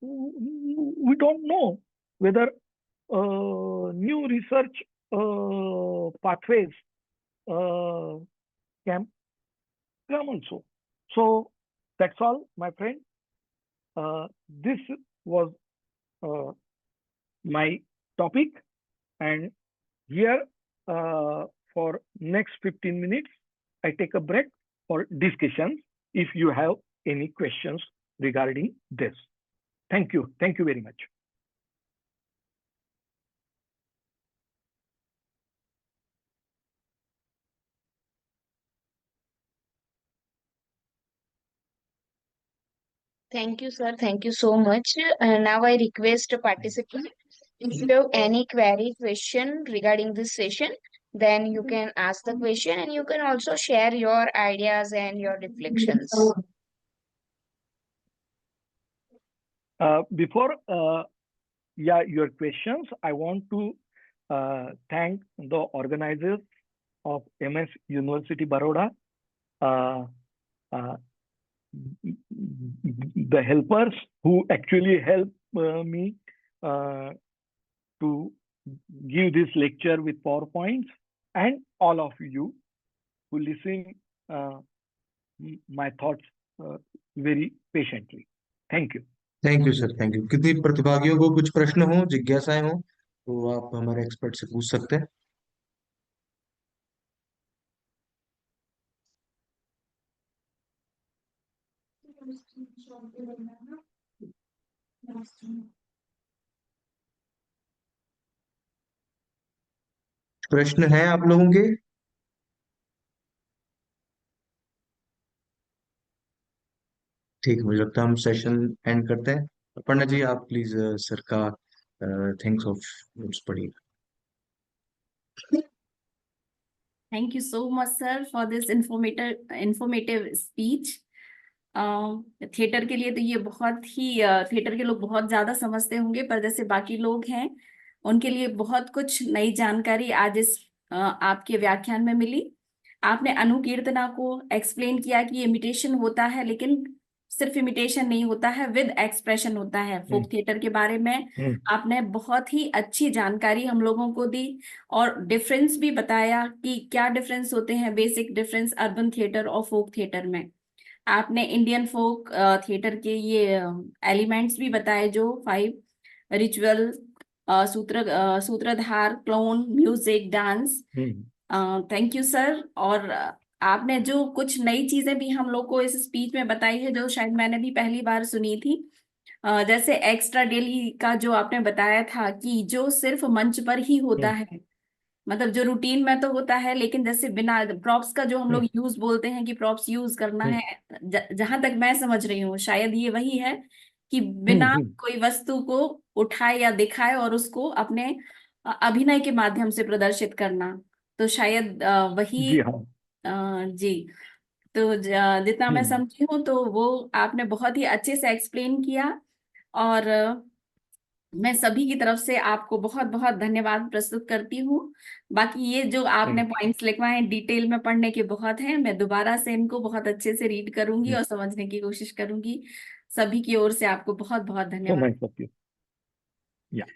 we don't know whether new research pathways can come also. So that's all, my friend. This was my topic, and here for next 15 minutes, I take a break for discussions if you have any questions regarding this. Thank you. Thank you very much. Thank you, sir. Thank you so much. Now I request a participant. If you have any query, question regarding this session, then you can ask the question and you can also share your ideas and your reflections. Before your questions, I want to thank the organizers of MS University Baroda, the helpers who actually helped me to give this lecture with PowerPoints, and all of you who listen my thoughts very patiently. Thank you. Thank you sir, thank you. किसी प्रतिभागियों को कुछ प्रश्न हो, जिज्ञासाएं हो, तो आप हमारे एक्सपर्ट से पूछ सकते हैं। प्रश्न है आप लोगों के? ठीक, मुझे लगता है हम सेशन एंड करते हैं। अपर्णा जी, आप प्लीज सर का थिंग्स ऑफ नोट्स पढ़िए। Thank you so much, sir, for this informative speech. Theatre के लिए तो ये बहुत ही थिएटर के लोग बहुत ज्यादा समझते होंगे, पर जैसे बाकी लोग हैं उनके लिए बहुत कुछ नई जानकारी आज इस आपके व्याख्यान में मिली। आपने अनुकीर्तना को एक्सप्लेन किया कि ये इमिटेशन होता है, लेकिन सिर्फ इमिटेशन नहीं होता है, विद एक्सप्रेशन होता है। फोक थिएटर के बारे में आपने बहुत ही अच्छी जानकारी हम लोगों को दी और डिफरेंस भी बताया कि क्या डिफरेंस होते हैं, बेसिक डिफरेंस अर्बन थिएटर और फोक थिएटर में। आपने इंडियन फोक थिएटर के ये एलिमेंट्स भी बताए, जो 5 रिचुअल, सूत्रधार, clone, music, dance. Thank you sir. और आपने जो कुछ नई चीजें भी हम लोग को इस स्पीच में बताई है, जो शायद मैंने भी पहली बार सुनी थी, जैसे एक्स्ट्रा डेली का जो आपने बताया था कि जो सिर्फ मंच पर ही होता है, मतलब जो रूटीन में तो होता है, लेकिन जैसे बिना प्रॉप्स का जो हम लोग यूज बोलते हैं कि प्रॉप्स यूज करना है, जहां तक मैं समझ रही हूँ शायद ये वही है कि बिना कोई वस्तु को उठाए या दिखाए और उसको अपने अभिनय के माध्यम से प्रदर्शित करना, तो शायद वही। जी हाँ। जी। तो जितना मैं समझी हूँ तो वो आपने बहुत ही अच्छे से एक्सप्लेन किया, और मैं सभी की तरफ से आपको बहुत बहुत धन्यवाद प्रस्तुत करती हूँ। बाकी ये जो आपने पॉइंट्स लिखवाए हैं डिटेल में पढ़ने के बहुत हैं, मैं दोबारा से इनको बहुत अच्छे से रीड करूंगी और समझने की कोशिश करूंगी। सभी की ओर से आपको बहुत बहुत So धन्यवाद। nice of you. Yeah.